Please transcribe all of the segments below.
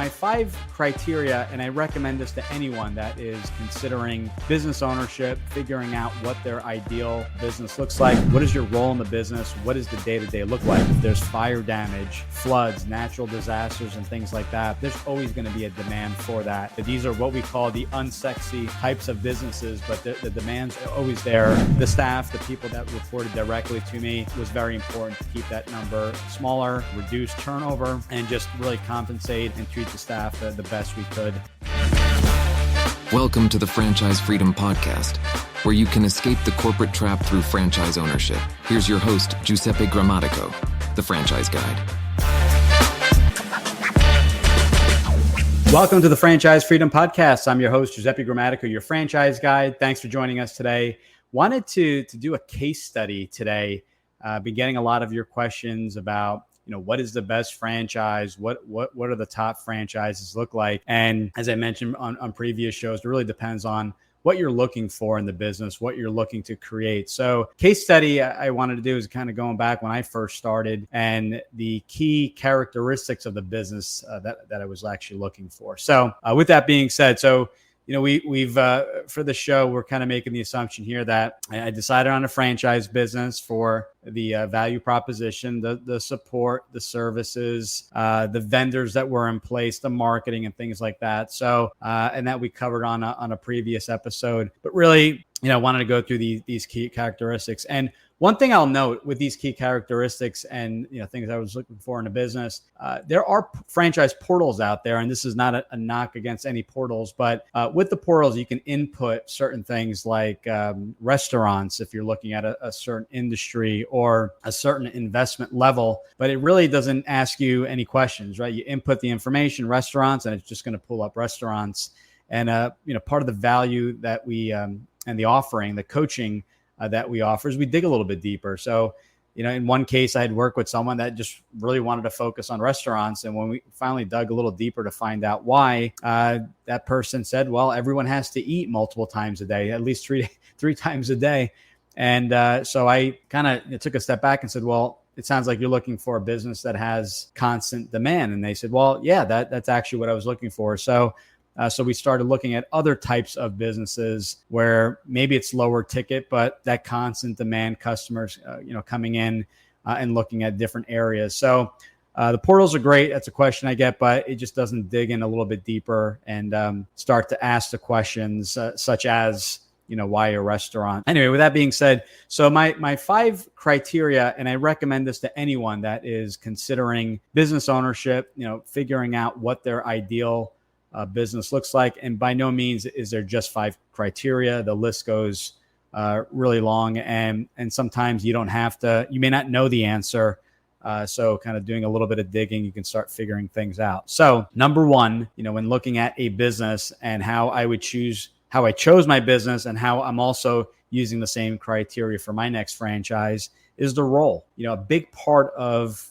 my 5 criteria, and I recommend this to anyone that is considering business ownership, figuring out what their ideal business looks like. What is your role in the business? What does the day-to-day look like? If there's fire damage, floods, natural disasters, and things like that, there's always going to be a demand for that. These are what we call the unsexy types of businesses, but the demands are always there. The staff, the people that reported directly to me, was very important to keep that number smaller, reduce turnover, and just really compensate and treat the staff the best we could. Welcome to the Franchise Freedom Podcast, where you can escape the corporate trap through franchise ownership. Here's your host, Giuseppe Grammatico, the Franchise Guide. Welcome to the Franchise Freedom Podcast. I'm your host, Giuseppe Grammatico, your franchise guide. Thanks for joining us today. Wanted to do a case study today. Been getting a lot of your questions about, what is the best franchise? What are the top franchises look like? And as I mentioned on previous shows, it really depends on what you're looking for in the business, what you're looking to create. So case study I wanted to do is kind of going back when I first started and the key characteristics of the business that I was actually looking for. So with that being said, we've for the show, we're kind of making the assumption here that I decided on a franchise business for the value proposition, the support, the services, the vendors that were in place, the marketing and things like that. So, and that we covered on a previous episode, but really, wanted to go through these key characteristics. And one thing I'll note with these key characteristics and things I was looking for in a business, there are franchise portals out there, and this is not a knock against any portals, but with the portals, you can input certain things like restaurants if you're looking at a certain industry or a certain investment level, but it really doesn't ask you any questions, right? You input the information, restaurants, and it's just going to pull up restaurants. And part of the value that we and the offering, the coaching that we offer is we dig a little bit deeper. So, in one case, I had worked with someone that just really wanted to focus on restaurants. And when we finally dug a little deeper to find out why, that person said, well, everyone has to eat multiple times a day, at least three times a day. And so I kind of took a step back and said, well, it sounds like you're looking for a business that has constant demand. And they said, well, yeah, that's actually what I was looking for. So we started looking at other types of businesses where maybe it's lower ticket, but that constant demand customers, coming in and looking at different areas. So the portals are great. That's a question I get, but it just doesn't dig in a little bit deeper and start to ask the questions such as, why a restaurant? Anyway, with that being said, so my 5 criteria, and I recommend this to anyone that is considering business ownership, figuring out what their ideal business looks like. And by no means is there just 5 criteria. The list goes really long, and sometimes you may not know the answer. So kind of doing a little bit of digging, you can start figuring things out. So number 1, when looking at a business and how I chose my business and how I'm also using the same criteria for my next franchise is the role. A big part of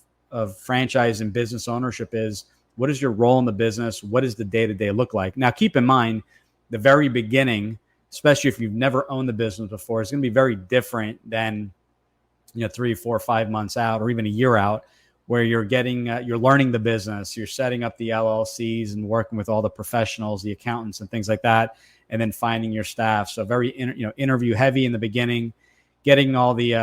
franchise and business ownership is, what is your role in the business? What does the day-to-day look like? Now, keep in mind, the very beginning, especially if you've never owned the business before, is going to be very different than 3, 4, 5 months out, or even a year out, where you're learning the business, you're setting up the LLCs and working with all the professionals, the accountants and things like that, and then finding your staff. So very interview heavy in the beginning, getting all the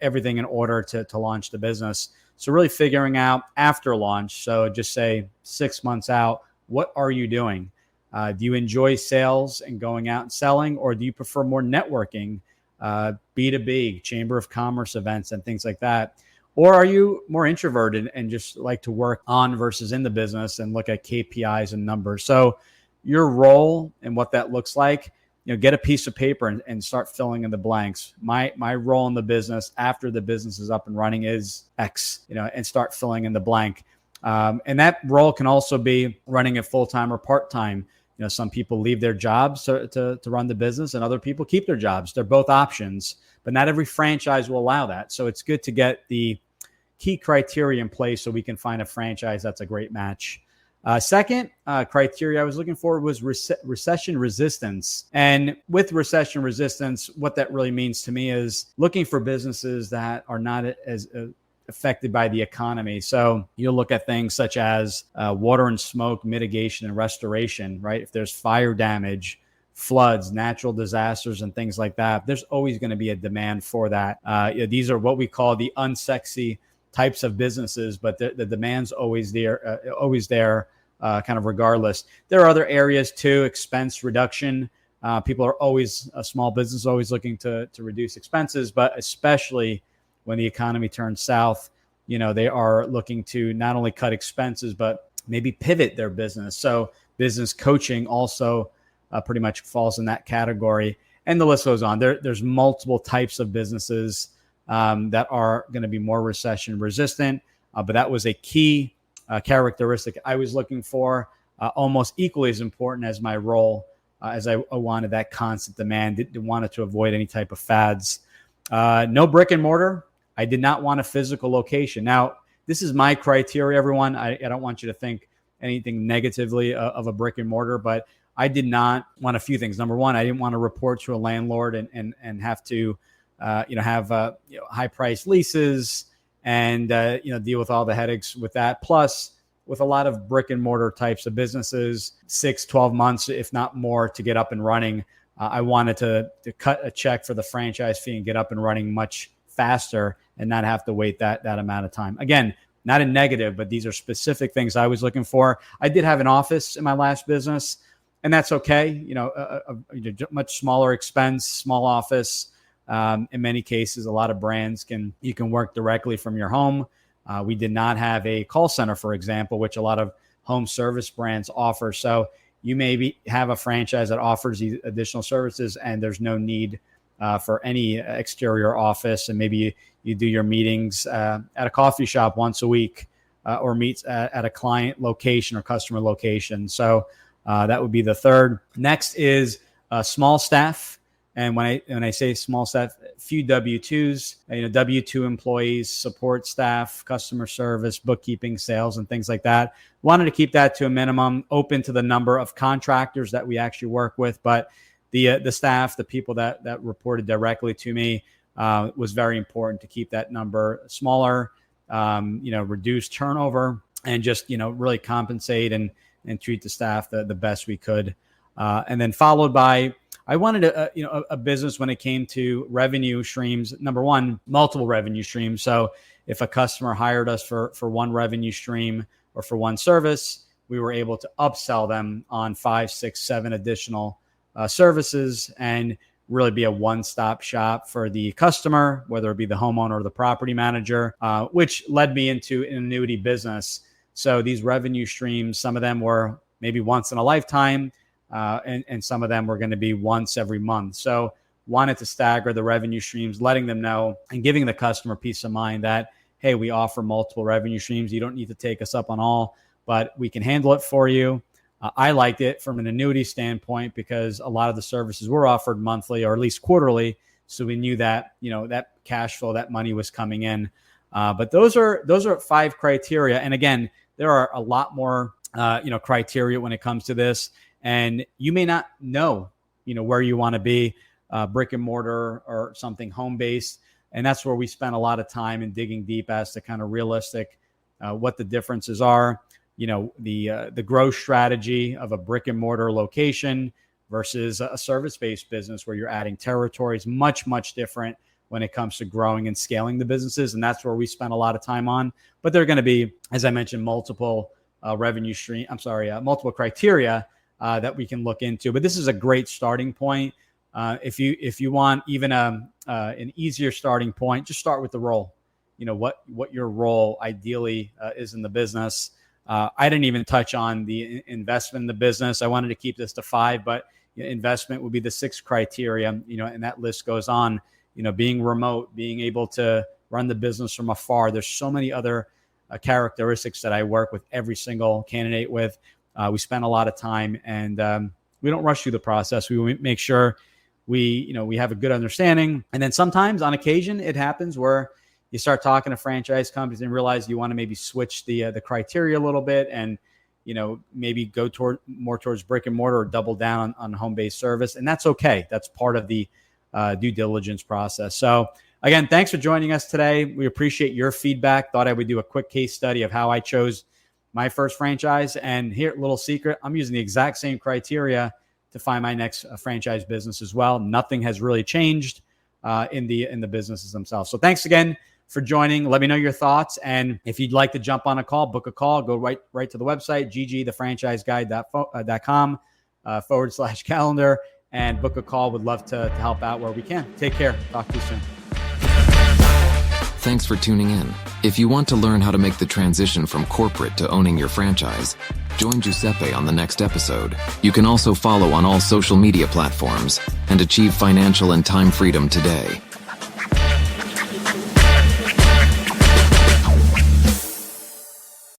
everything in order to launch the business. So really figuring out after launch, so just say 6 months out, what are you doing? Do you enjoy sales and going out and selling, or do you prefer more networking, B2B, Chamber of Commerce events and things like that? Or are you more introverted and just like to work on versus in the business and look at KPIs and numbers? So your role and what that looks like, get a piece of paper and start filling in the blanks. My role in the business after the business is up and running is X, and start filling in the blank. And that role can also be running it full-time or part-time. Some people leave their jobs to run the business, and other people keep their jobs. They're both options, but not every franchise will allow that. So it's good to get the key criteria in place so we can find a franchise that's a great match. Second criteria I was looking for was recession resistance. And with recession resistance, what that really means to me is looking for businesses that are not as affected by the economy. So you'll look at things such as water and smoke mitigation and restoration, right? If there's fire damage, floods, natural disasters, and things like that, there's always going to be a demand for that. These are what we call the unsexy types of businesses, but the demand's always there, kind of regardless. There are other areas too, expense reduction. People are always, a small business is always looking to reduce expenses, but especially when the economy turns south, they are looking to not only cut expenses, but maybe pivot their business. So business coaching also pretty much falls in that category. And the list goes on. There's multiple types of businesses that are going to be more recession resistant, but that was a key characteristic I was looking for, almost equally as important as my role, as I wanted that constant demand, wanted to avoid any type of fads. No brick and mortar. I did not want a physical location. Now, this is my criteria, everyone. I don't want you to think anything negatively of a brick and mortar, but I did not want a few things. Number one, I didn't want to report to a landlord and have to, have high price leases and deal with all the headaches with that. Plus, with a lot of brick and mortar types of businesses, 6-12 months, if not more, to get up and running. I wanted to cut a check for the franchise fee and get up and running much faster and not have to wait that amount of time. Again, not a negative, but these are specific things I was looking for. I did have an office in my last business, and that's okay. A much smaller expense, small office. In many cases, a lot of brands you can work directly from your home. We did not have a call center, for example, which a lot of home service brands offer. So you maybe have a franchise that offers these additional services, and there's no need for any exterior office. And maybe you do your meetings at a coffee shop once a week, or meets at a client location or customer location. So that would be the third. Next is small staff. And when I say small staff, few W-2s, W-2 employees, support staff, customer service, bookkeeping, sales, and things like that. Wanted to keep that to a minimum, open to the number of contractors that we actually work with. But the staff, the people that reported directly to me, was very important to keep that number smaller, reduce turnover, and just, really compensate and treat the staff the best we could. And then followed by, I wanted a business when it came to revenue streams. Number one, multiple revenue streams. So if a customer hired us for one revenue stream or for one service, we were able to upsell them on 5, 6, 7 additional services and really be a one-stop shop for the customer, whether it be the homeowner or the property manager, which led me into an annuity business. So these revenue streams, some of them were maybe once in a lifetime, and some of them were going to be once every month. So wanted to stagger the revenue streams, letting them know and giving the customer peace of mind that, hey, we offer multiple revenue streams. You don't need to take us up on all, but we can handle it for you. I liked it from an annuity standpoint because a lot of the services were offered monthly or at least quarterly. So we knew that, that cash flow, that money was coming in. But those are 5 criteria. And again, there are a lot more, criteria when it comes to this. And you may not know, where you want to be, brick and mortar or something home-based. And that's where we spent a lot of time in digging deep as to kind of realistic, what the differences are. The growth strategy of a brick and mortar location versus a service-based business where you're adding territories, much, much different when it comes to growing and scaling the businesses. And that's where we spent a lot of time on. But there are going to be, as I mentioned, multiple multiple criteria that we can look into. But this is a great starting point. If you want even an easier starting point, just start with the role. What your role ideally is in the business. I didn't even touch on the investment in the business. I wanted to keep this to 5, but investment would be the 6th criteria. And that list goes on. Being remote, being able to run the business from afar. There's so many other characteristics that I work with every single candidate with. We spend a lot of time, and we don't rush through the process. We make sure we have a good understanding. And then sometimes, on occasion, it happens where you start talking to franchise companies and realize you want to maybe switch the criteria a little bit, and maybe go more towards brick and mortar or double down on home-based service, and that's okay. That's part of the due diligence process. So Again, thanks for joining us today. We appreciate your feedback. Thought I would do a quick case study of how I chose my first franchise. And here, little secret, I'm using the exact same criteria to find my next franchise business as well. Nothing has really changed in the businesses themselves. So thanks again for joining. Let me know your thoughts. And if you'd like to jump on a call, book a call, go right to the website, ggthefranchiseguide.com /calendar, and book a call. Would love to help out where we can. Take care. Talk to you soon. Thanks for tuning in. If you want to learn how to make the transition from corporate to owning your franchise, join Giuseppe on the next episode. You can also follow on all social media platforms and achieve financial and time freedom today.